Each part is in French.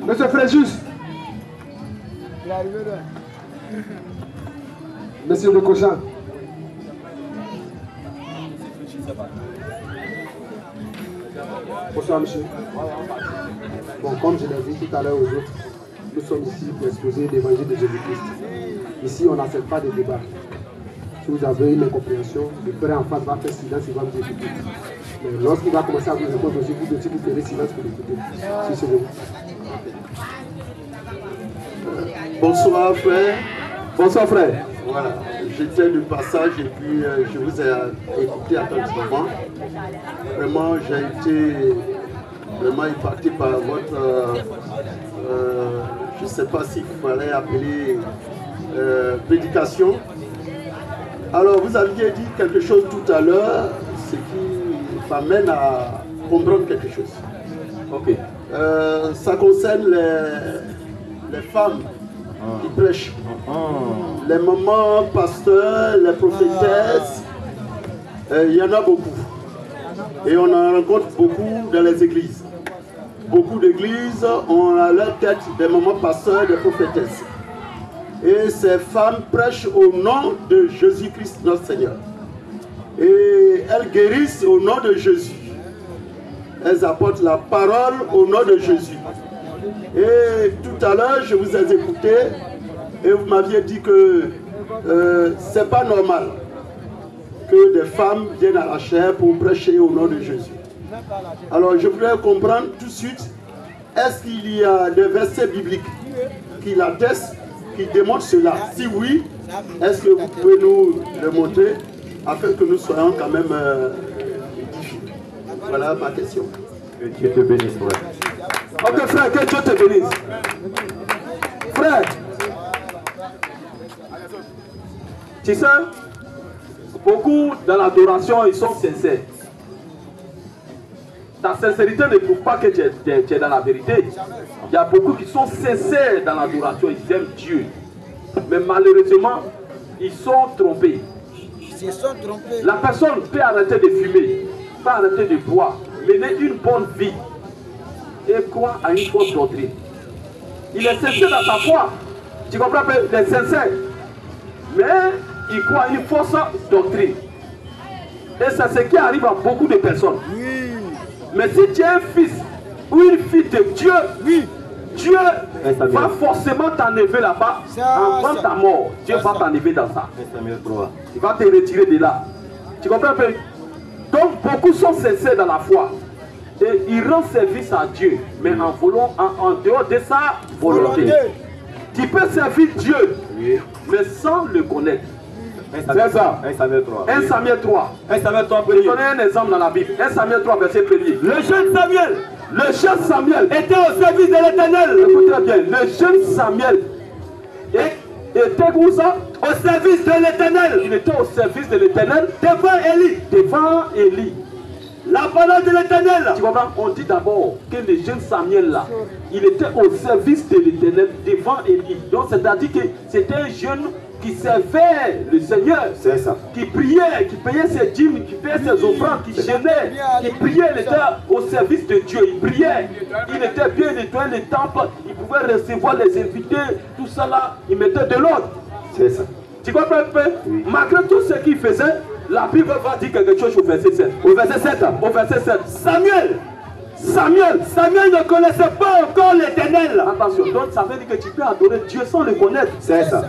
Monsieur Fréjus. Monsieur le Cochin. Bonsoir, monsieur. Bon, comme je l'ai dit tout à l'heure aux autres, nous sommes ici pour exposer l'évangile de Jésus-Christ. Ici, on n'accepte pas de débat. Si vous avez une incompréhension, le frère en face va faire silence, il va vous écouter. Mais lorsqu'il va commencer à vous répondre aussi, vous aussi, vous ferez silence pour l'écouter. Si c'est bon. Bonsoir, frère. Bonsoir, frère. Voilà, j'étais du passage et puis je vous ai écouté attentivement. Vraiment, j'ai été vraiment impacté par votre, je ne sais pas s'il fallait appeler prédication. Alors, vous aviez dit quelque chose tout à l'heure, ce qui m'amène à comprendre quelque chose. Ok. Ça concerne les femmes qui prêchent. Les mamans, pasteurs, les prophétesses, il y en a beaucoup. Et on en rencontre beaucoup dans les églises. Beaucoup d'églises ont à leur tête des mamans pasteurs, des prophétesses. Et ces femmes prêchent au nom de Jésus-Christ notre Seigneur. Et elles guérissent au nom de Jésus. Elles apportent la parole au nom de Jésus. Et tout à l'heure, je vous ai écouté et vous m'aviez dit que c'est pas normal que des femmes viennent à la chair pour prêcher au nom de Jésus. Alors je voudrais comprendre tout de suite, est-ce qu'il y a des versets bibliques qui l'attestent, qui démontrent cela? Si oui, est-ce que vous pouvez nous le montrer afin que nous soyons quand même édifiés? Voilà ma question. Que Dieu te bénisse, frère. Ok, frère, que Dieu te bénisse. Frère, tu sais, beaucoup dans l'adoration, ils sont sincères. Ta sincérité ne prouve pas que tu es dans la vérité. Il y a beaucoup qui sont sincères dans l'adoration, ils aiment Dieu. Mais malheureusement, ils sont trompés. La personne peut arrêter de fumer, peut arrêter de boire, mener une bonne vie et croire à une fausse doctrine. Il est sincère dans sa foi. Tu comprends? Il est sincère. Mais il croit à une fausse doctrine. Et c'est ce qui arrive à beaucoup de personnes. Mais si tu es un fils ou une fille de Dieu, Dieu va forcément t'enlever là-bas avant ta mort. Dieu va t'enlever dans ça. Il va te retirer de là. Tu comprends un peu? Donc beaucoup sont sincères dans la foi. Et ils rendent service à Dieu, mais en dehors de sa volonté. Tu peux servir Dieu, mais sans le connaître. C'est ça. 1 Samuel 3. 1 Samuel 3. 1 Samuel 3. Je vais donner un exemple dans la Bible. 1 Samuel 3, verset 1er. Le jeune Samuel était au service de l'Éternel. Écoutez bien, le jeune Samuel était où ça? Au service de l'Éternel. Il était au service de l'Éternel devant Élie. La parole de l'Éternel. Tu comprends? On dit d'abord que le jeune Samuel là, il était au service de l'Éternel devant Élie. Donc c'est-à-dire que c'était un jeune qui servait le Seigneur, c'est ça, qui priait, qui payait ses dîmes, qui payait ses offrandes, qui gênait, qui priait, il était au service de Dieu, il priait, il était bien nettoyé le temple, il pouvait recevoir les invités, tout ça là, il mettait de l'ordre. C'est ça. Tu comprends un peu? Oui. Malgré tout ce qu'il faisait, la Bible va dire quelque chose au verset 7. Au verset 7, au verset 7. Samuel ne connaissait pas encore l'Éternel. Attention, donc ça veut dire que tu peux adorer Dieu sans le connaître. C'est ça.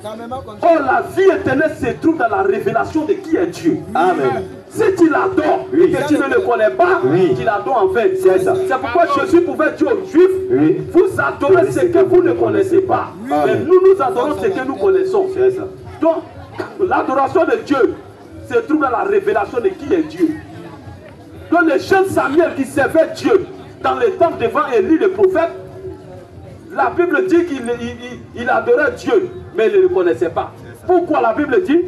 Or, la vie éternelle se trouve dans la révélation de qui est Dieu. Amen. Si tu l'adores et que tu ne le connais pas, tu l'adores en fait. C'est ça. C'est pourquoi Jésus pouvait dire aux Juifs, vous adorez ce que vous ne connaissez pas. Mais nous adorons ce que nous connaissons. C'est ça. Donc, l'adoration de Dieu se trouve dans la révélation de qui est Dieu. Donc, le jeune Samuel qui servait Dieu dans le temple devant Élie le prophète, la Bible dit qu'il adorait Dieu, mais il ne le connaissait pas. Pourquoi la Bible dit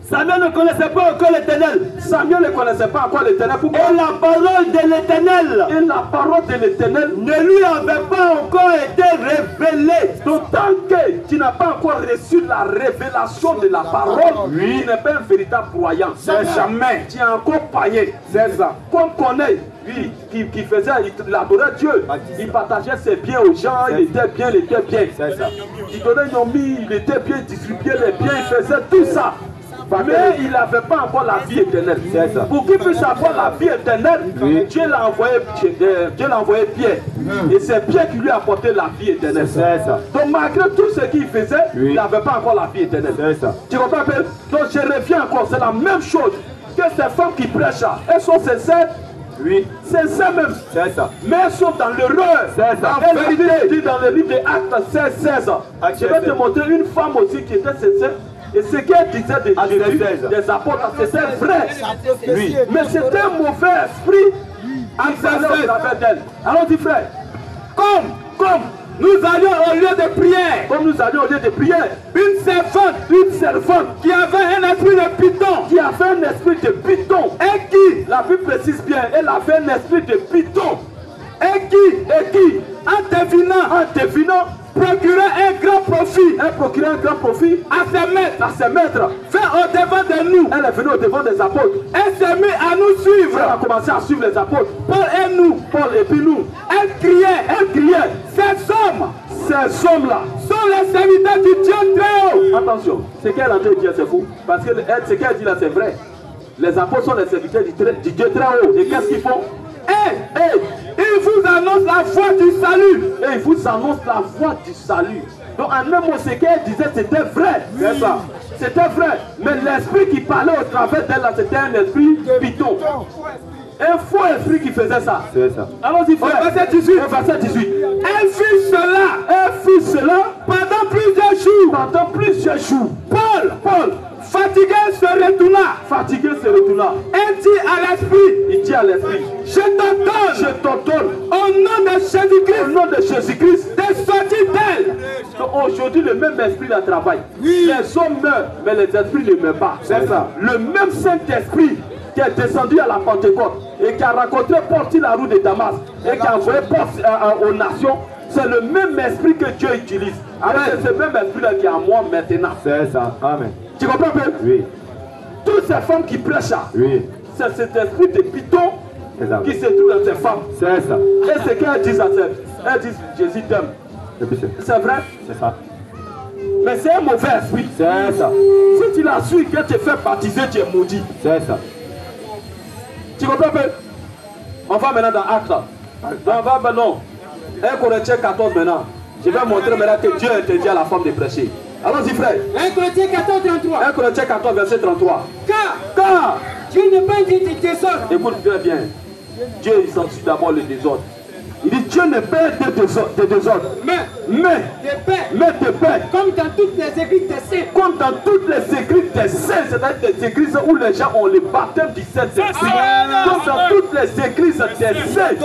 Samuel ne connaissait pas encore l'Éternel. Samuel ne connaissait pas encore l'Éternel. Pourquoi? Et la parole de l'Éternel. Et la parole de l'Éternel ne lui avait pas encore été révélée. Donc tant que tu n'as pas encore reçu la révélation de la parole, tu n'es pas un véritable croyant. C'est jamais. Tu es encore païen. C'est ça. Comme connaît, lui, qui faisait, il adorait Dieu. Il partageait ses biens aux gens, il était bien, il était bien. C'est ça. Il donnait une omie, il était bien, il distribuait les biens, il faisait tout ça. Mais il n'avait pas encore la vie éternelle. Pour qu'il puisse avoir la vie éternelle, Dieu l'a envoyé Pierre. Et c'est Pierre qui lui a apporté la vie éternelle. Donc malgré tout ce qu'il faisait, il n'avait pas encore la vie éternelle. Tu comprends? Donc je reviens encore, c'est la même chose que ces femmes qui prêchent. Elles sont sincères. Oui, c'est ça même. C'est ça. Mais elles sont dans l'erreur. C'est ça. En vérité, dit dans le livre des Actes 16. Je vais te montrer une femme aussi qui était sincère. Et ce qu'elle disait de Jésus, des apôtres, c'était vrai. Oui. Mais c'était un mauvais esprit. Allons-y, frère. Comme nous allions au lieu de prière. Comme nous allions au lieu de prière. Une servante qui avait un esprit de python. Qui avait un esprit de python. Et qui, la Bible précise bien, elle avait un esprit de python. Et qui, en devinant, procurait un grand profit. Elle procurait un grand profit à ses maîtres. Fait au devant de nous. Elle est venue au devant des apôtres. Elle s'est mise à nous suivre. Elle a commencé à suivre les apôtres. Paul et puis nous. Elle criait. Ces hommes-là sont les serviteurs du Dieu très haut. Attention, ce qu'elle a dit, c'est fou. Parce que ce qu'elle dit là, c'est vrai. Les apôtres sont les serviteurs du Dieu très haut. Et qu'est-ce qu'ils font? Il vous annonce la voie du salut. Et il vous annonce la voie du salut. Donc en un mot, ce qu'elle disait, c'était vrai. C'est ça. C'était vrai. Mais l'esprit qui parlait au travers d'elle, c'était un esprit python. Un faux esprit qui faisait ça. C'est ça. Allons-y, frère. Verset 18. Elle fit cela pendant plusieurs jours. Paul, fatigué se retourna. Et dit à l'esprit, je t'ordonne, au nom de Jésus-Christ, de sortir d'elle. Aujourd'hui, le même esprit la travaille. Les hommes meurent, mais les esprits ne meurent pas. C'est ça. Le même Saint-Esprit qui est descendu à la Pentecôte et qui a rencontré Paul sur la route de Damas et qui a envoyé Paul aux nations, c'est le même esprit que Dieu utilise. Alors c'est ce même esprit-là qui est en moi maintenant. C'est ça. Amen. Tu comprends bien? Oui. Toutes ces femmes qui prêchent, c'est cet esprit de python qui se trouve dans ces femmes. C'est ça. Et ce qu'elles disent à elles disent, Jésus t'aime. C'est vrai? C'est ça. Mais c'est un mauvais esprit. C'est ça. Si tu la suis, que tu fais baptiser, tu es maudit. C'est ça. Tu comprends bien? On va maintenant dans Actes. On va maintenant. 1 Corinthiens 14 maintenant. Je vais montrer maintenant que Dieu interdit à la femme de prêcher. Allons-y, frère. 1 Corinthiens 14, 33. 1 Corinthiens 14, verset 33. Car Dieu n'est pas dit du désordre. Écoute bien. Dieu, il s'ensuit d'abord le désordre. Il dit Dieu n'est pas de désordre. Mais de paix. Comme dans toutes les églises des saints. Comme dans toutes les églises des saints. C'est-à-dire des églises où les gens ont le baptême du Saint-Esprit. Comme dans toutes les églises des saints.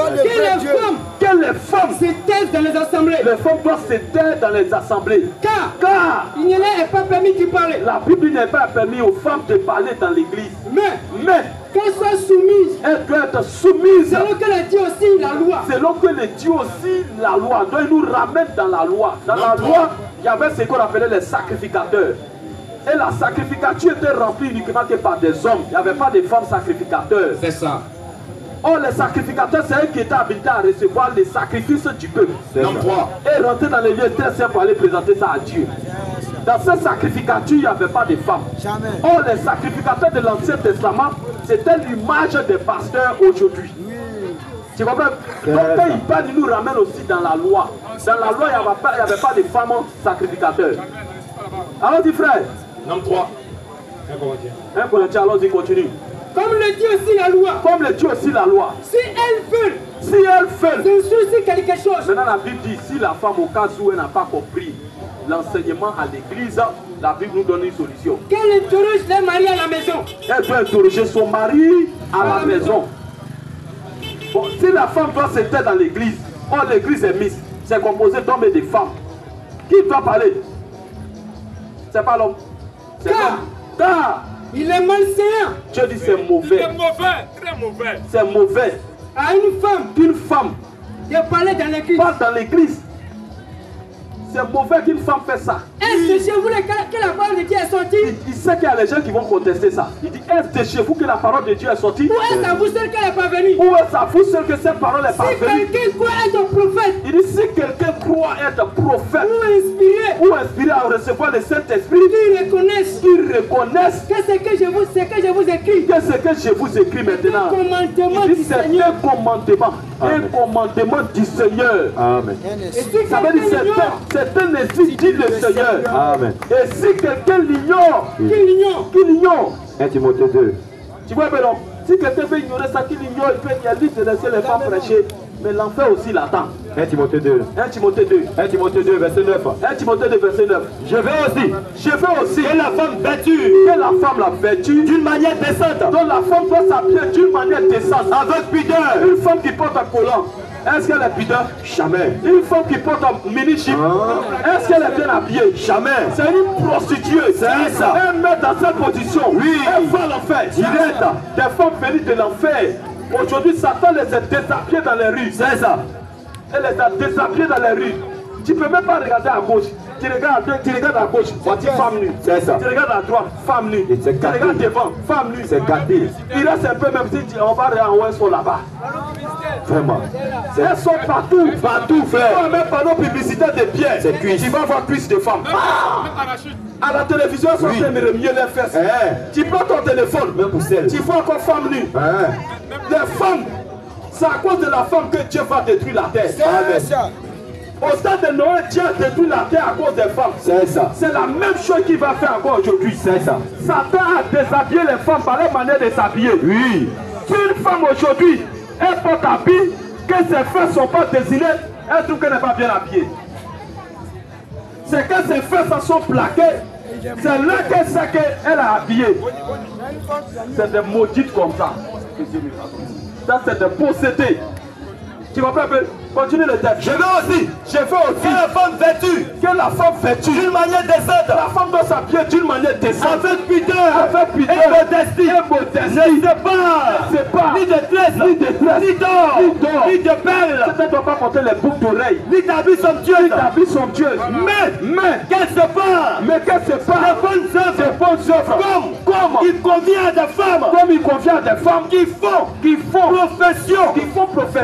Que les femmes se taisent dans les assemblées. Les femmes doivent se taire dans les assemblées. Car il ne leur est pas permis de parler. La Bible n'est pas permis aux femmes de parler dans l'église. Mais qu'elles soient soumises. Elles doivent être soumises. Selon que le Dieu aussi la loi. Selon que le Dieu aussi la loi. Donc il nous ramène dans la loi. Dans la loi, il y avait ce qu'on appelait les sacrificateurs. Et la sacrificature était remplie uniquement que par des hommes. Il n'y avait pas de femmes sacrificateurs. C'est ça. Or, les sacrificateurs, c'est eux qui étaient habilités à recevoir les sacrifices du peuple. Et rentrer dans les lieux très saints pour aller présenter ça à Dieu. Dans ces sacrificatures, il n'y avait pas de femmes. Or, les sacrificateurs de l'Ancien Testament, c'était l'image des pasteurs aujourd'hui. Tu comprends? Donc, quand ils parlent, ils nous ramènent aussi dans la loi. Dans la loi, il n'y avait pas de femmes sacrificateurs. Allons-y, frère. Nom 3. 1 Corinthiens, allons-y, continue. Comme le dit aussi la loi. Comme le dit aussi la loi. Si elles veulent. De soucier quelque chose. Maintenant la Bible dit, si la femme au cas où elle n'a pas compris l'enseignement à l'église, la Bible nous donne une solution. Qu'elle interroge le mari à la maison. Elle doit interroger son mari à la maison. Bon, si la femme doit se taire dans l'église, l'église est mise, c'est composé d'hommes et de femmes. Qui doit parler? C'est pas l'homme. Car il est malséant. Dieu dit c'est mauvais. C'est mauvais, très mauvais. C'est mauvais À une femme qu'une femme de parler dans l'église. parle dans l'église. C'est mauvais qu'une femme fait ça. Est-ce que chez vous que la parole de Dieu est sortie? Il sait qu'il y a les gens qui vont contester ça. Il dit, est-ce de chez vous que la parole de Dieu est sortie? Ou est-ce à vous seul qu'elle n'est pas venue? Ou est-ce à vous seul que cette parole est Si parvenue? quelqu'un croit être prophète Il dit, si quelqu'un croit être prophète ou inspiré, ou inspiré à recevoir le Saint-Esprit, qu'ils reconnaissent qu'ils reconnaissent que ce que je vous écris, que ce que je vous écris maintenant, commandement il du dit, c'est Seigneur. un commandement. Un commandement du Seigneur. Amen. Et si Ça veut dire quelqu'un l'ignore, c'est un esprit dit le Seigneur. Amen. Et si quelqu'un l'ignore, qu'il l'ignore. qu'il l'ignore. 1 Timothée 2. Tu vois, mais non, si quelqu'un veut ignorer ça, qu'il ignore, il peut y aller de laisser les femmes prêcher. Mais l'enfer aussi l'attend. 1 Timothée 2. 1 Timothée 2. 1 Timothée 2, verset 9. 1 Timothée 2, verset 9. Je veux aussi Que que la femme vêtue la femme la vêtue d'une manière décente, dont la femme doit s'habiller d'une manière décente. avec pudeur. Une femme qui porte un collant, est-ce qu'elle est pudeur? Jamais. Une femme qui porte un mini-chip, est-ce qu'elle est bien habillée? Jamais. C'est une prostituée. C'est ça. Elle met dans cette position. Oui. Elle va à l'enfer. Direct. Des femmes venues de l'enfer. Aujourd'hui, Satan les a déshabillées dans les rues. C'est ça. Elle les a déshabillées dans les rues. Tu ne peux même pas regarder à gauche. Tu regardes à gauche, voici femme nue. C'est ça. Tu regardes à droite, femme nue. Et c'est Tu gâté. regardes devant, femme nue. C'est gâté. Il reste un peu, même si on va renvoyer sur là-bas. Vraiment. Elles sont partout. Partout, Tu frère. vois même panneau publicitaire de pieds. C'est cuisse. Tu vas voir cuisse de femme. À la télévision, ils sont en train de remuer les fesses. Eh. Tu prends ton téléphone, Même pour celle. tu vois encore femme nue. Eh. Les femmes, c'est à cause de la femme que Dieu va détruire la terre. Amen. Au stade de Noël, Dieu a détruit la terre à cause des femmes. C'est ça. C'est la même chose qu'il va faire encore aujourd'hui. C'est ça. Satan a déshabillé les femmes par leur manière de s'habiller. Oui. Si une femme aujourd'hui, elle porte habit, que ses fesses ne sont pas dessinées, elle trouve qu'elle n'est pas bien habillée. C'est que ses fesses sont plaquées. C'est là qu'elle sait qu'elle a habillé. C'est des maudites comme ça. Ça, c'est des possédés. Tu comprends un peu? Continue le texte. Je veux aussi que la femme vêtue d'une manière décente. La femme doit s'habiller d'une manière décente. Avec pudeur. Et modestie. C'est pas. Ni de d'or. Ni de perles. Elle ne doit pas porter les boucles d'oreilles. Ni d'habits somptueux. Mais qu'elle se parle. Des bonnes œuvres. Comme il convient à des femmes. Qui font profession.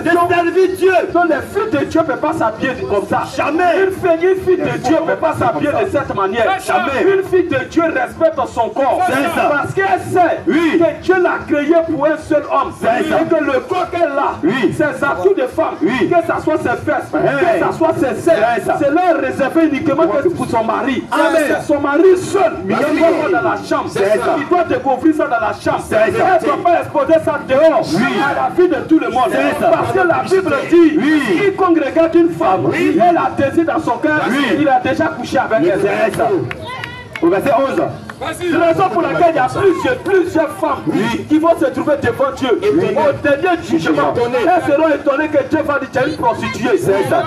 De servir Dieu. Donc les filles de Dieu ne peuvent pas s'habiller comme ça. Jamais. Une fille de Dieu ne peut pas s'habiller de cette manière. Jamais. Une fille de Dieu respecte son corps. C'est ça. Parce qu'elle sait Oui. que Dieu l'a créé pour un seul homme. C'est ça. Et que le corps qu'elle a, Oui. ses atouts de femme, Oui. que ce soit ses fesses, Hey. que ce soit ses seins, C'est ça. c'est leur réservé uniquement que pour son mari. Amen. Son mari seul, il Oui. doit voir dans la chambre. C'est ça. Il doit découvrir ça dans la chambre. C'est ça. Elle ne doit pas exposer ça dehors Oui. à la vie de tout le monde. C'est ça. Parce que la Bible dit, Oui. quiconque regarde une femme, elle a désir dans son cœur, Oui. il a déjà couché avec elle. C'est ça. Au verset 11. C'est la raison pour laquelle il y a plusieurs femmes qui vont se trouver devant Dieu. Au dernier jugement, elles seront étonnées que Dieu va dire qu'il y a une prostituée. C'est ça.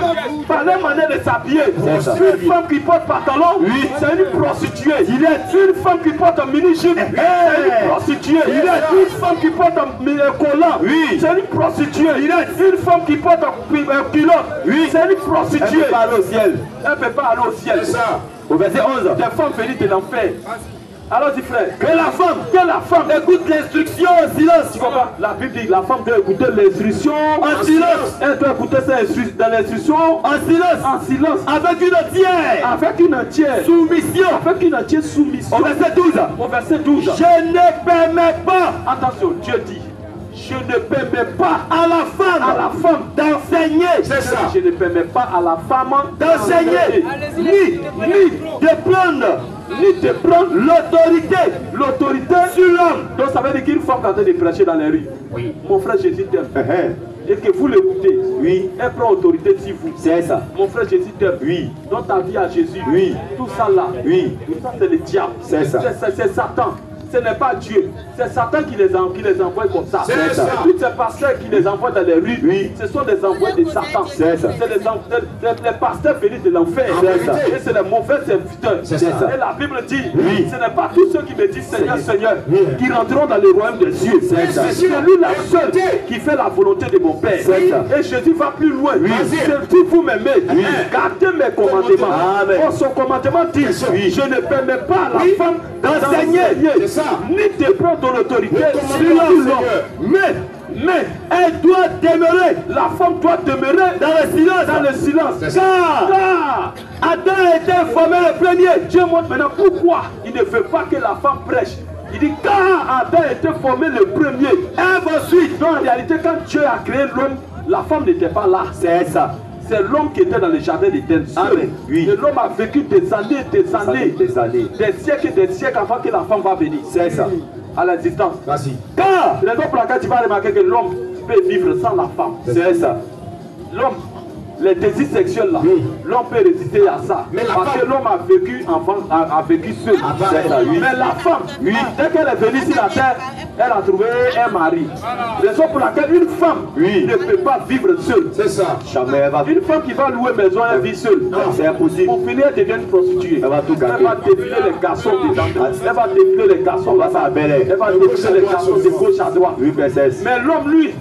Par la manière de s'habiller, C'est ça. une femme qui porte pantalon, Oui. c'est une prostituée. Une femme qui porte un mini-jupe, c'est une prostituée. Une femme qui porte un collant, Oui. c'est une prostituée. Une femme qui porte un culotte, Oui. c'est une Elle prostituée. peut pas aller au ciel. Elle ne peut pas aller au ciel. Au verset 11. Des femmes venues de l'enfer. Alors dis frère, que la femme écoute l'instruction en silence. Tu comprends? La Bible dit que la femme doit écouter l'instruction en silence. Elle doit écouter ça dans l'instruction en silence. Avec une entière soumission. Au verset 12. Au verset 12. Je ne permets pas Attention, Dieu dit, je ne permets pas à la femme d'enseigner. C'est ça. Je ne permets pas à la femme d'enseigner, Allez-y, ni de prendre l'autorité sur l'homme. Donc ça veut dire qu'une femme qui est en train de prêcher dans les rues, mon frère Jésus t'aime. Et que vous l'écoutez, Oui. elle prend autorité sur vous. C'est ça. Mon frère Jésus t'aime. Oui. Dans ta vie à Jésus, Oui. tout ça là, Oui. tout ça c'est le diable. C'est ça. C'est Satan. ce n'est pas Dieu. C'est Satan qui les envoie comme ça. C'est ça. Tous ces pasteurs qui les envoient dans les rues, ce sont des envois de Satan. C'est ça. C'est les pasteurs venus de l'enfer. Et c'est les mauvais serviteurs. C'est ça. Et la Bible dit, ce n'est pas tous ceux qui me disent Seigneur, Seigneur, qui rentreront dans le royaume de Dieu. C'est lui la seule qui fait la volonté de mon Père. Et Jésus va plus loin. Si vous m'aimez, gardez mes commandements. Son commandement dit, je ne permets pas à la femme d'enseigner ni de prendre l'autorité sur l'homme. Mais elle doit demeurer, la femme doit demeurer dans le silence. Car Adam était formé le premier. Dieu montre maintenant pourquoi il ne veut pas que la femme prêche. Il dit car Adam était formé le premier. Et ensuite, en réalité, quand Dieu a créé l'homme, la femme n'était pas là. C'est ça. C'est l'homme qui était dans le jardin d'Éden. Et l'homme a vécu des années, des siècles avant que la femme va venir. C'est ça. À l'existence. Car, raison pour laquelle tu vas remarquer que l'homme peut vivre sans la femme. C'est ça. L'homme, les désirs sexuels là, l'homme peut résister à ça. Parce que l'homme a vécu seul. Mais la femme, dès qu'elle est venue sur la terre, elle a trouvé un mari. Raison pour laquelle une femme ne peut pas vivre seule. C'est ça. Jamais. Une femme qui va louer maison, elle vit seule. C'est impossible. Pour finir, elle devient une prostituée. Elle va tout gagner. Elle va défiler les garçons dedans. Elle va défiler les garçons. Elle va défiler les garçons de gauche à droite. Mais l'homme, lui,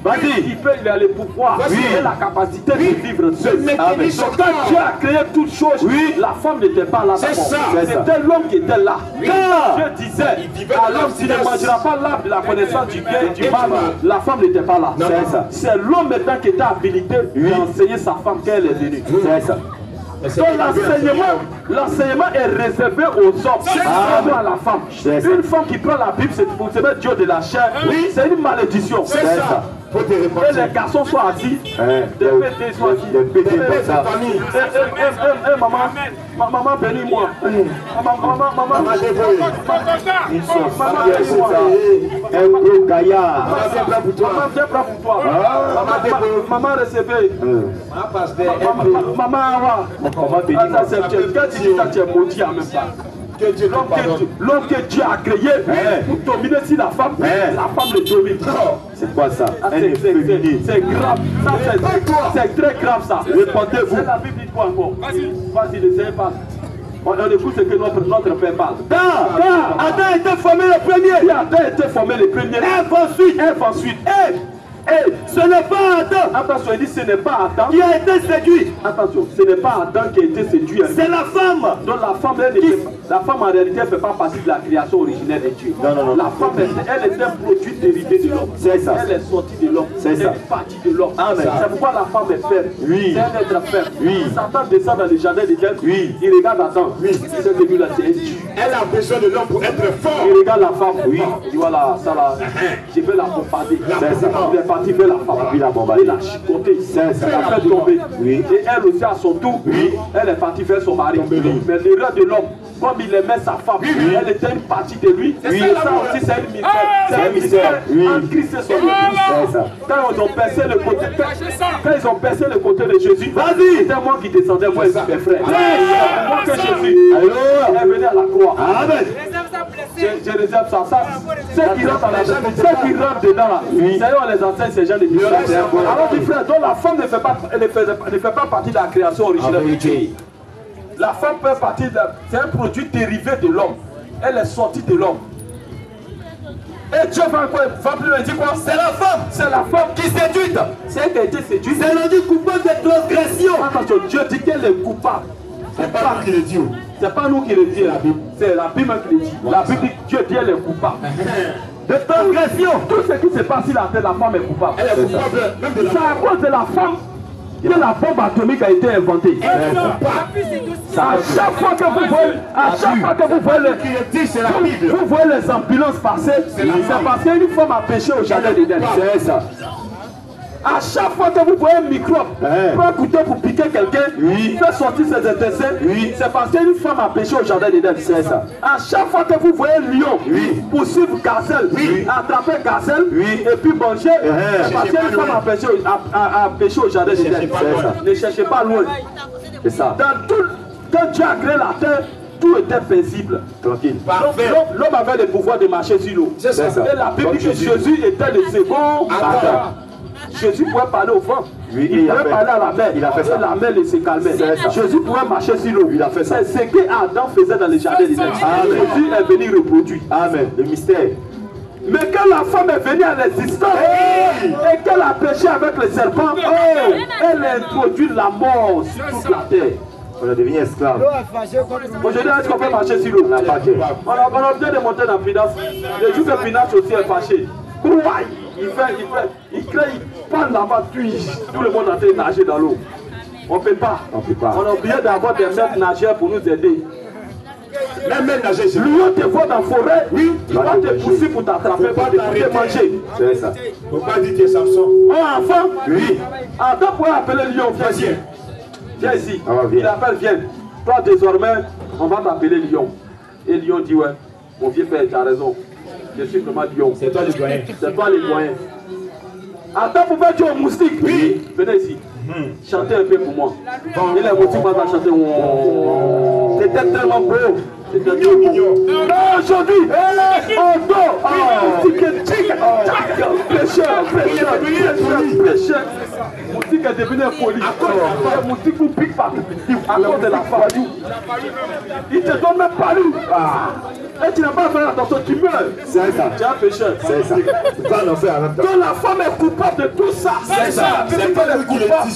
il a le pouvoir et la capacité de vivre seul. Quand Dieu a créé toutes choses, la femme n'était pas là. C'est ça. C'était l'homme qui était là. Car Dieu disait à l'homme, s'il ne mangera pas l'arbre de la connaissance du bien et du mal, la femme n'était pas là. C'est ça. C'est l'homme maintenant qui était habilité d'enseigner sa femme qu'elle est venue. C'est ça. Donc l'enseignement est réservé aux hommes, pas à la femme. Une femme qui prend la Bible, c'est pour se mettre Dieu de la chair, c'est une malédiction. C'est ça. Et les garçons sont assis, des pétés sont assis. Maman bénis-moi. Maman bénis-moi. Un gros gaillard. Maman viens prendre pour toi. Maman recevez. Maman Awa. Quand tu dis ça, tu es maudit en même temps. L'homme que Dieu a créé pour dominer sur la femme le domine. C'est quoi ça? C'est grave. C'est très grave ça. Répondez-vous. La Bible dit quoi encore? Vas-y, ne sais pas. On écoute ce que notre Père parle. Car Adam était formé le premier. Adam était formé le premier. Ève ensuite. Et ce n'est pas Adam. Attention, il dit ce n'est pas Adam qui a été séduit. Attention, ce n'est pas Adam qui a été séduit. C'est la femme. Donc la femme en réalité ne fait pas partie de la création originelle de Dieu. Non. La femme, elle est un produit dérivé de l'homme. C'est ça. Elle est sortie de l'homme. C'est une partie de l'homme. C'est pourquoi la femme est faible. C'est un être faible. Satan descend dans le jardin d'Éden. Il regarde Adam. C'est devenu la Dieu. Elle a besoin de l'homme pour être fort. Il regarde la femme. Il dit voilà, ça là, je vais la bombarder. C'est ça. Il fait la femme, il a chicoté, il a fait tomber. Et elle aussi à son tour, elle est partie vers son mari. Mais l'erreur de l'homme, comme il aimait sa femme, elle était une partie de lui. Ça aussi c'est un mystère. C'est un mystère. En Christ c'est son épouse. Quand ils ont percé le côté de Jésus, vas-y, c'était moi qui descendais, moi et mes frères. Moi que Jésus est venu à la croix. Amen. Je réserve ça. Ceux qui rentrent dedans là, c'est on les enseigne ces gens de Dieu. Alors mes frères, donc la femme ne fait pas partie de la création originelle de Dieu. La femme fait partie c'est un produit dérivé de l'homme. Elle est sortie de l'homme. Et Dieu va plus loin, il dit quoi? C'est la femme qui séduite. C'est elle qui a été séduite. C'est le dit coupable de transgression. Attention, Dieu dit qu'elle est coupable. C'est pas nous qui le dit. C'est pas nous qui le dit la Bible. C'est la Bible qui le dit. La Bible dit que Dieu dit qu'elle est coupable. De transgression. Tout ce qui se passe sur la terre, la femme est coupable. Elle est coupable. C'est à cause de la femme que la bombe atomique a été inventée. À chaque fois que vous voyez les ambulances passer, c'est parce qu'une femme a péché au jardin d'Éden. C'est ça. À chaque fois que vous voyez un microbe, prend un couteau pour piquer quelqu'un, fait sortir ses intestins, c'est parce qu'une femme a péché au jardin d'Éden. C'est ça. À chaque fois que vous voyez un lion poursuivre gazelle, attraper gazelle et puis manger, c'est parce qu'une femme a péché au jardin d'Éden. Ne cherchez pas loin. C'est ça. Quand Dieu a créé la terre, Tout était paisible. Tranquille. L'homme avait le pouvoir de marcher sur l'eau. C'est ça. Et la Bible dit que Jésus était le second Adam. Jésus pouvait parler au vent. Oui, il pouvait parler à la mer. Il a fait ça. Et la mer se calmait. Jésus pouvait marcher sur l'eau. Il a fait ça. C'est ce que Adam faisait dans les jardins d'Éden. Jésus est venu reproduire. Amen. Le mystère. Mais quand la femme est venue à l'existence et qu'elle a péché avec le serpent, elle a introduit la mort sur toute la terre. On a devenu esclave. Aujourd'hui, est-ce qu'on peut marcher sur l'eau? On a besoin de monter dans Pinas. Le jour que Pinas aussi est fâché. Il parle là-bas, tout le monde est en train de nager dans l'eau. On ne peut pas. On a oublié d'avoir des maîtres nageurs pour nous aider. Même nager, c'est L'eau te voit dans la forêt, il va te pousser pour t'attraper, pour te manger. C'est ça. Faut pas dire que Samson. Un enfant, Oui. Adam pourrait appeler Lion, viens ici. Viens ici. Ah, viens. Il appelle, viens. Toi, désormais, on va t'appeler Lion. Et Lion dit, ouais, mon vieux père, tu as raison. Je suis vraiment Lion. C'est toi le doyen. C'est toi le doyen. Adam pouvait dire aux moustiques, oui, venez ici. Chantez un peu pour moi. Et les moustiques vont chanter. C'était tellement beau. C'était tellement mignon. Non, aujourd'hui, on dort. Pécheur. Moustique est devenu un folie. Les moustiques vous piquent partout. À cause de la femme. Il te donne même pas lui. Et tu n'as pas fait attention, tu meurs. C'est ça. Tu es un pécheur. C'est ça. Tu vas en faire en même temps. Donc la femme est coupable de tout ça. C'est ça. C'est pas les coupables.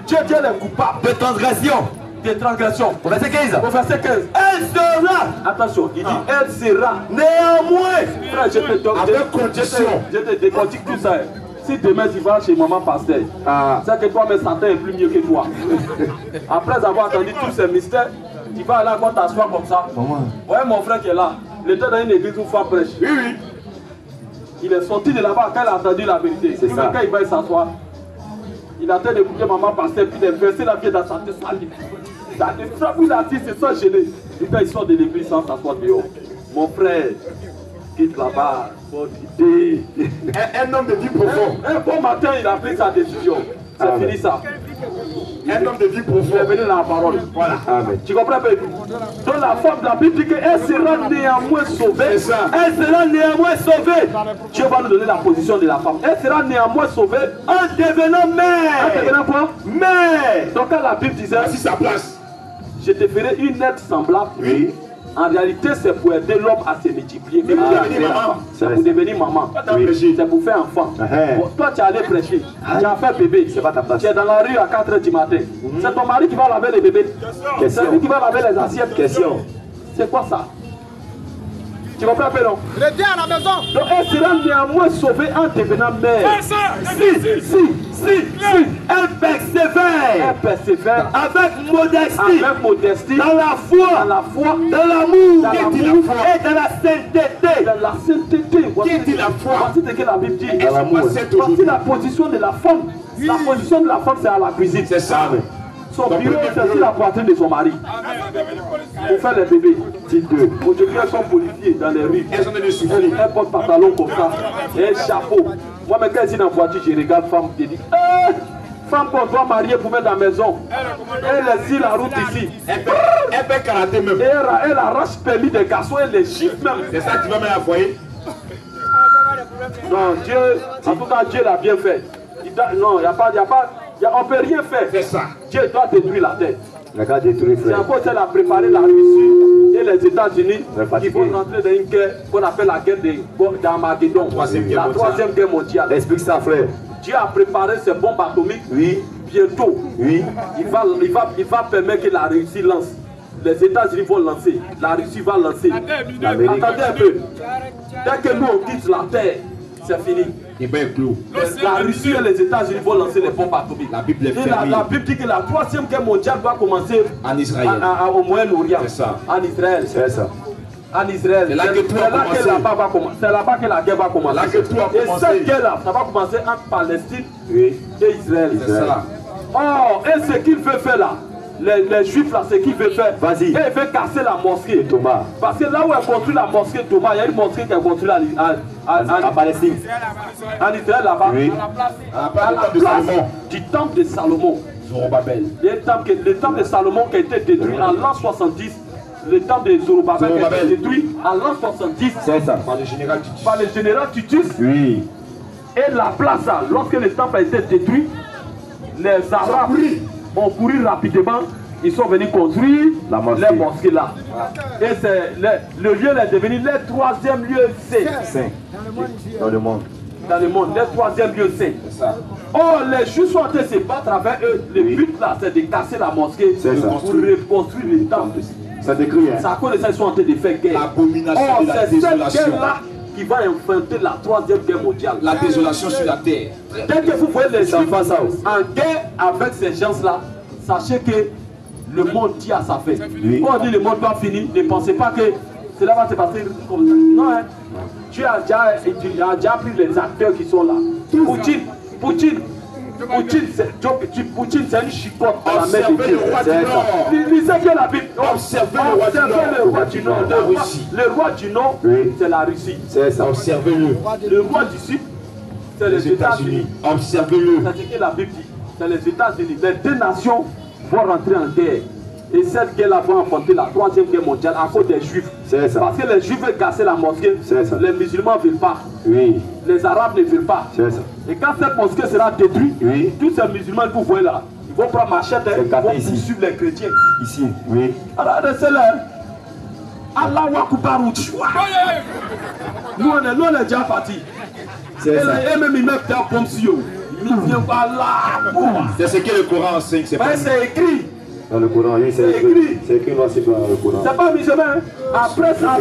Dieu est coupable De transgression. des transgressions. Au verset 15. Au verset 15. Elle sera. Attention, il dit elle sera. Néanmoins. Frère, je te donne. Avec condition. Je te décortique tout ça. Si demain tu vas chez maman pasteur, c'est que toi, mais Satan est plus mieux que toi. Après avoir entendu tous ces mystères, tu vas aller encore t'asseoir comme ça. Ouais, mon frère qui est là. Il était dans une église où femme prêche. Oui, oui. Il est sorti de là-bas quand il a entendu la vérité. C'est ça. Quand il va s'asseoir, il a en train d'écouter maman pasteur, puis de verser la vie dans sa tête. Ça te frappe, il a dit, c'est ça gêné. Et quand il sort de l'église sans s'asseoir dehors, mon frère, quitte là-bas, bonne idée. Un homme de vie profond. Un bon matin, il a pris sa décision. C'est fini ça. Un homme de vie Il est profond. venu dans la parole. Voilà. Amen. Tu comprends un peu? Donc la femme de la Bible dit qu'elle sera néanmoins sauvée. C'est ça. Elle sera néanmoins sauvée. Dieu va nous donner la position de la femme. Elle sera néanmoins sauvée en devenant mère. En devenant quoi? Mère. Donc quand la Bible disait, Voici sa place. je te ferai une aide semblable. Oui. En réalité, c'est pour aider l'homme à se multiplier. pour devenir maman. C'est pour devenir maman. Oui. C'est pour faire enfant. Uh-huh. Bon, toi, tu es allé prêcher. Tu as fait bébé. C'est pas ta place. Tu es dans la rue à 4 h du matin. C'est ton mari qui va laver les bébés. Question. C'est lui qui va laver les assiettes. Question. C'est quoi ça? Tu comprends un peu, non? Reviens à la maison. Donc elle sera néanmoins sauvée en devenant mère. Si, elle persévère avec modestie, dans la foi, dans l'amour, et dans la sainteté. Qui dit la foi? Voici ce que la Bible dit. Dans l'amour. Voici la position de la femme. La position de la femme, c'est à la cuisine. C'est ça. Son bureau, c'est sur la poitrine de son mari. Pour faire les bébés. Aujourd'hui, elles sont policiers dans les rues. Elles ont des souffles. Elles portent pantalon comme ça. Et un chapeau. Moi, mais quand je suis dans la voiture, je regarde femme. Je dis, femme qu'on doit marier pour mettre dans la maison. Elle est sur la route ici. Elle fait karaté même. Et elle arrache permis des garçons et les chiffres même. C'est ça que tu vas mettre à foyer. Non, Dieu, en tout cas, Dieu l'a bien fait. Non, il n'y a pas, on ne peut rien faire. C'est ça. Dieu doit détruire la terre. La garde détruit, C'est frère. à cause qu'elle a préparé la Russie et les États-Unis qui vont fatigué. rentrer dans une guerre qu'on appelle la guerre d'Armageddon. La troisième guerre mondiale. Explique ça, frère. Dieu a préparé ces bombes atomiques. Oui. Bientôt, Oui. il va permettre que la Russie lance. Les États-Unis vont lancer. La Russie va lancer. L'Amérique. Attendez un peu. Dès que nous on quitte la terre, c'est fini. Et bien, clou. La Russie et les États-Unis vont lancer les bombes atomiques. La Bible est Et fermée. la Bible dit que la troisième guerre mondiale va commencer En Israël. au Moyen-Orient. C'est ça. En Israël. C'est ça. En Israël. C'est là que tout a commencé. C'est là-bas que la guerre va commencer. Là que tout a Et commencé. cette guerre-là, ça va commencer entre Palestine Oui. et Israël. C'est ça. Oh, et ce qu'il veut faire là, les Juifs là, ce qu'il veut faire, Vas-y. et il veut casser la mosquée. Thomas. Parce que là où est construit la mosquée Thomas, il y a une mosquée qui est construite À Palestine. en Israël là-bas. Oui. À la place du temple de Salomon. Zorobabel. Le temple de Salomon qui a été détruit en l'an 70 le temps de Zorobabel a été détruit en l'an 70. C'est ça. Par le général Titus. Oui. Et la place, lorsque le temple a été détruit, les Arabes ont couru rapidement. Ils sont venus construire les mosquées là. Et le lieu est devenu le 3e lieu saint. Dans le monde. Dans le monde, le 3e lieu saint. Oh, les Juifs sont en train de se battre avec eux. Le but là, c'est de casser la mosquée pour reconstruire le temple. Ça décrit, hein? C'est à cause de ça qu'ils sont en train de faire guerre. L'abomination de la c'est désolation. cette guerre-là qui va inventer la 3e guerre mondiale. La désolation sur la terre. Dès que vous voyez les Juifs en guerre avec ces gens-là, sachez que le monde tient à sa fin. Oui. Quand on dit le monde va finir, ne pensez pas que cela va se passer comme ça. Non, hein. Tu as déjà pris les acteurs qui sont là. Poutine, c'est une chicotte à la main de Dieu. Lisez bien la Bible. Observez le roi du Nord. Le roi du Nord, c'est la Russie. C'est ça. Observez-le. Le roi du Sud, c'est les États-Unis. Observez-le. C'est ce que la Bible dit. C'est les États-Unis. Les deux nations vont rentrer en guerre. Et cette guerre-là va affronter la 3e guerre mondiale à cause des Juifs. C'est ça. Parce que les Juifs veulent casser la mosquée. C'est ça. Les musulmans ne veulent pas. Oui. Les Arabes ne veulent pas. C'est ça. Et quand cette mosquée sera détruite, oui, tous ces musulmans que vous voyez là, ils vont prendre machette, ils vont poursuivre les chrétiens. Ici, oui. Alors, c'est-là. Allah wa kubaru. Nous, on est déjà partis. C'est ça. Et même ils mettent un pomme sur eux. Ils viennent par là. C'est ce que le Coran enseigne. C'est écrit. Dans le Coran, oui, c'est écrit. C'est écrit noir sur le Coran. C'est pas musulman. Après ça,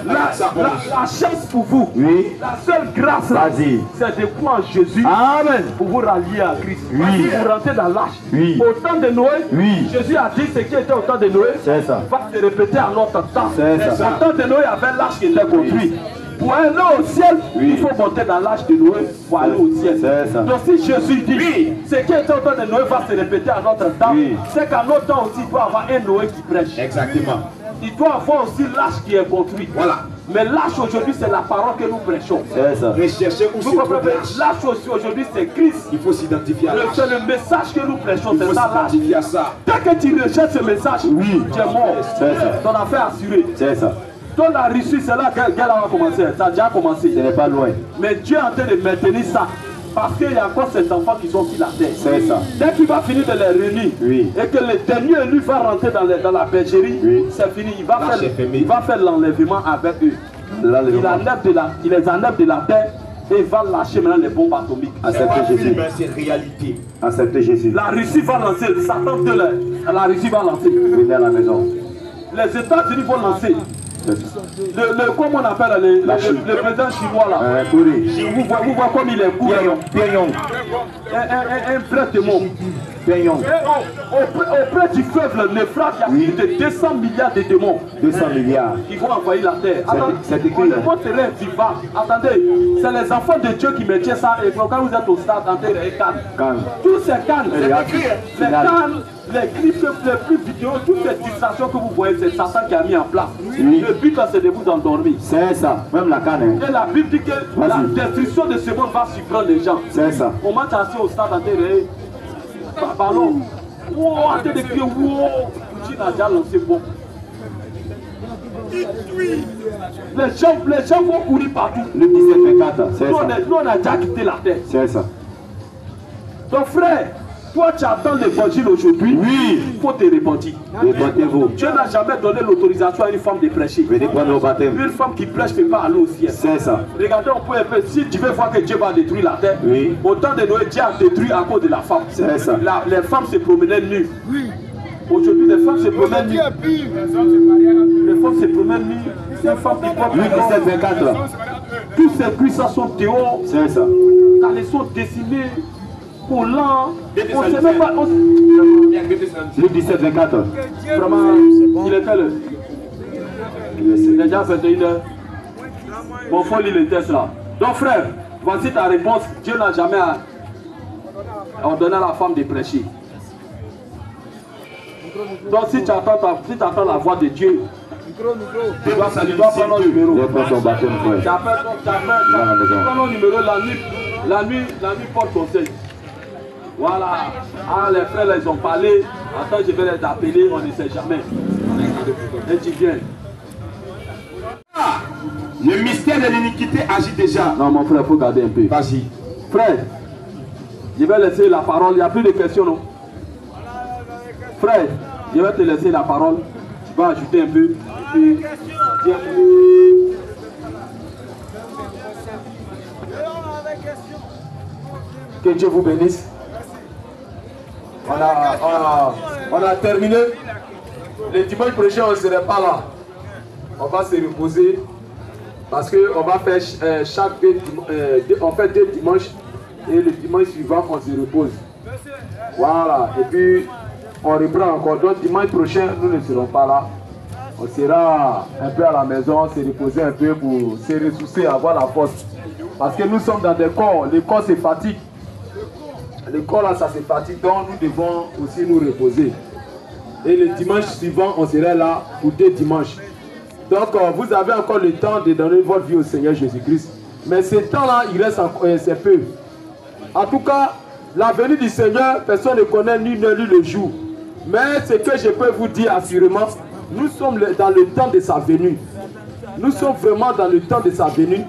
la chance pour vous, oui, la seule grâce là, c'est de croire en Jésus. Amen. Pour vous rallier à Christ. Oui. Pour rentrer dans l'âge. Oui. Au temps de Noé, oui, Jésus a dit ce qui était au temps de Noé. C'est ça. Va se répéter à notre temps. C'est ça. Au temps de Noé, il y avait l'âge qui était construit. Pour aller au ciel, il faut monter dans l'âge de Noé pour aller au ciel. Donc si Jésus dit, ce qui était au temps de Noé va se répéter à notre temps, c'est qu'à notre temps aussi, il doit y avoir un Noé qui prêche. Exactement. Il doit avoir aussi l'âge qui est construit. Voilà. Mais l'âge aujourd'hui, c'est la parole que nous prêchons. C'est ça. Recherchez où vous comprenez? L'âge aussi aujourd'hui, c'est Christ. Il faut s'identifier à l'âge. C'est le message que nous prêchons, c'est ça l'âge. Il faut s'identifier à ça. Dès que tu rejettes ce message, tu es mort. C'est ça. Ton affaire assurée. C'est ça. Donc la Russie, c'est là qu'elle va commencer. Ça a déjà commencé. Ce n'est pas loin. Mais Dieu est en train de maintenir ça. Parce qu'il y a encore ces enfants qui sont sur la terre. C'est ça. Dès qu'il va finir de les réunir, et que le dernier élu va rentrer dans la bergerie, c'est fini. Il va faire l'enlèvement avec eux. Il les enlève de la terre et il va lâcher maintenant les bombes atomiques. Acceptez Jésus. C'est réalité. Acceptez Jésus. La Russie va lancer. Satan de la Russie va lancer. Venez à la maison. Les États-Unis vont lancer. Comment on appelle le président chinois là? Vous voyez comme il est court. Un vrai démon. Auprès du peuple, le frappe, il y a plus de 200 milliards de démons. 200 milliards. Qui vont envahir la terre. C'est écrit. Le monde serait vivant. Attendez, c'est les enfants de Dieu qui maintiennent ça. Et quand vous êtes au stade, entendez les cannes. Tous ces cannes, les cannes, les clips les plus vidéos, toutes ces distractions que vous voyez, c'est Satan qui a mis en place. Le but là, c'est de vous endormir. C'est ça, même la canne. Et la Bible dit que la destruction de ce monde va surprendre les gens. C'est ça. On m'a assis au stade, entendez, ballon. Wow, en train de crier, wow. Poutine a déjà lancé bon. Les gens vont courir partout. Le 17-24, c'est ça. Nous, on a déjà quitté la terre. C'est ça. Donc frère, toi tu attends l'évangile aujourd'hui, il faut te repentir. Répentez-vous. Dieu n'a jamais donné l'autorisation à une femme de prêcher. Venez prendre le baptême. Une femme qui prêche ne peut pas aller au ciel. C'est ça. Regardez, on peut un peu, si tu veux voir que Dieu va détruire la terre, autant de Noé, Dieu a détruit à cause de la femme. C'est ça. Les femmes se promenaient nues. Aujourd'hui, les femmes se promènent nues. Les femmes se promènent nues. C'est une femme qui porte le 17-24 là. Tous ces puissants sont dehors. C'est ça. Quand ils sont dessinés. Collant, on ne sait même pas. Le 17-24. Vraiment, il est quelle heure? Il est déjà 21h. Bon, il faut lire le test là. Donc, frère, voici ta réponse. Dieu n'a jamais ordonné à la femme de prêcher. Donc, si tu attends la voix de Dieu, tu dois prendre le numéro. Tu prends le numéro la nuit porte conseil. Voilà. Ah, les frères, ils ont parlé. Attends, je vais les appeler, on ne sait jamais. Et tu viens. Le mystère de l'iniquité agit déjà. Non, mon frère, il faut garder un peu. Vas-y. Frère, je vais laisser la parole. Il n'y a plus de questions, non? Frère, je vais te laisser la parole. Tu vas ajouter un peu. Et puis, viens. Que Dieu vous bénisse. On a terminé. Le dimanche prochain, on ne serait pas là. On va se reposer. Parce qu'on va faire on fait 2 dimanches. Et le dimanche suivant, on se repose. Voilà. Et puis, on reprend encore. Donc, dimanche prochain, nous ne serons pas là. On sera un peu à la maison, se reposer un peu pour se ressourcer, avoir la force. Parce que nous sommes dans des corps. Le corps se fatigue. Le corps là, ça se fatigue. Donc, nous devons aussi nous reposer. Et le dimanche suivant, on sera là pour 2 dimanches. Donc, vous avez encore le temps de donner votre vie au Seigneur Jésus-Christ. Mais ce temps-là, il reste c'est peu. En tout cas, la venue du Seigneur, personne ne connaît ni l'heure ni le jour. Mais ce que je peux vous dire assurément, nous sommes dans le temps de sa venue. Nous sommes vraiment dans le temps de sa venue.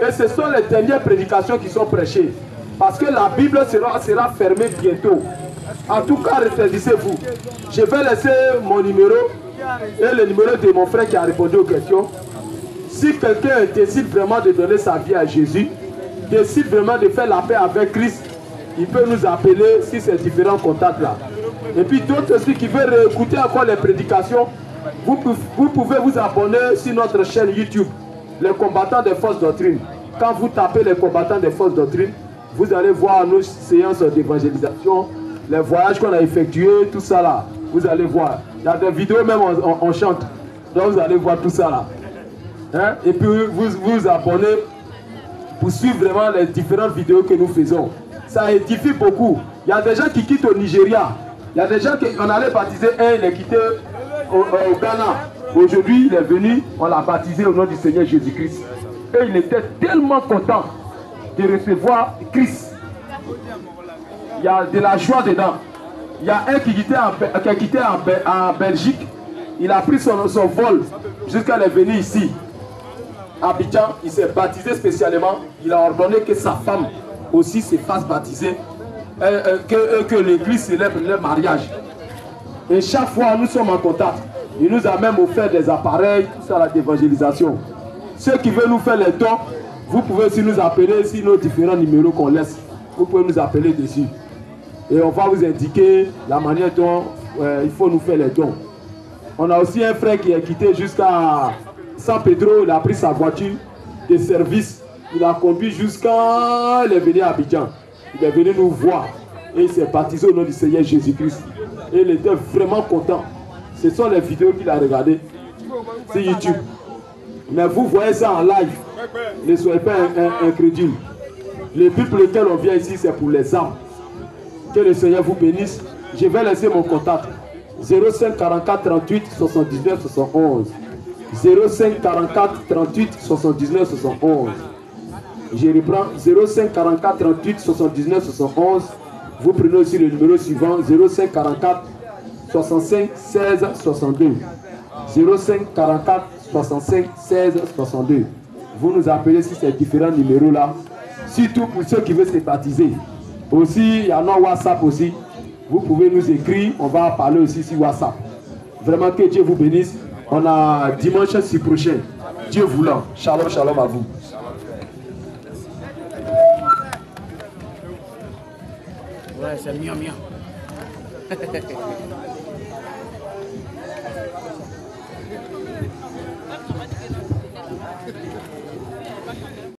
Et ce sont les dernières prédications qui sont prêchées. Parce que la Bible sera fermée bientôt. En tout cas, ressaisissez-vous. Je vais laisser mon numéro et le numéro de mon frère qui a répondu aux questions. Si quelqu'un décide vraiment de donner sa vie à Jésus, décide vraiment de faire la paix avec Christ, il peut nous appeler sur ces différents contacts-là. Et puis d'autres aussi qui veulent écouter encore les prédications, vous pouvez vous abonner sur notre chaîne YouTube, les combattants des fausses doctrines. Quand vous tapez les combattants des fausses doctrines, vous allez voir nos séances d'évangélisation, les voyages qu'on a effectués, tout ça là. Vous allez voir. Il y a des vidéos même on chante. Donc vous allez voir tout ça là. Hein? Et puis vous abonnez pour suivre vraiment les différentes vidéos que nous faisons. Ça édifie beaucoup. Il y a des gens qui quittent au Nigeria. Il y a des gens qu'on allait baptiser. Un, il est quitté au Ghana. Aujourd'hui, il est venu, on l'a baptisé au nom du Seigneur Jésus-Christ. Et il était tellement content de recevoir Christ. Il y a de la joie dedans. Il y a un qui a quitté en Belgique. Il a pris son vol jusqu'à venir ici. À Abidjan, il s'est baptisé spécialement. Il a ordonné que sa femme aussi se fasse baptiser. Que l'église célèbre leur mariage. Et chaque fois, nous sommes en contact. Il nous a même offert des appareils, tout ça, d'évangélisation. Ceux qui veulent nous faire les dons, vous pouvez aussi nous appeler sur nos différents numéros qu'on laisse. Vous pouvez nous appeler dessus. Et on va vous indiquer la manière dont il faut nous faire les dons. On a aussi un frère qui est quitté jusqu'à San Pedro. Il a pris sa voiture de service. Il a conduit jusqu'à... Il est venu à Abidjan. Il est venu nous voir. Et il s'est baptisé au nom du Seigneur Jésus-Christ. Et il était vraiment content. Ce sont les vidéos qu'il a regardées sur YouTube. Mais vous voyez ça en live. Ne soyez pas incrédules. Le but pour lequel on vient ici, c'est pour les âmes. Que le Seigneur vous bénisse. Je vais laisser mon contact. 05 44 38 79 71. 05 44 38 79 71. Je reprends 05 44 38 79 71. Vous prenez aussi le numéro suivant 05 44 65 16 62. 05 44 65 16 62. Vous nous appelez sur ces différents numéros là. Surtout pour ceux qui veulent se baptiser. Aussi, il y a nos WhatsApp aussi. Vous pouvez nous écrire, on va parler aussi sur WhatsApp. Vraiment que Dieu vous bénisse. On a dimanche prochain. Dieu voulant. Shalom, shalom à vous. Ouais, c'est mieux, mieux.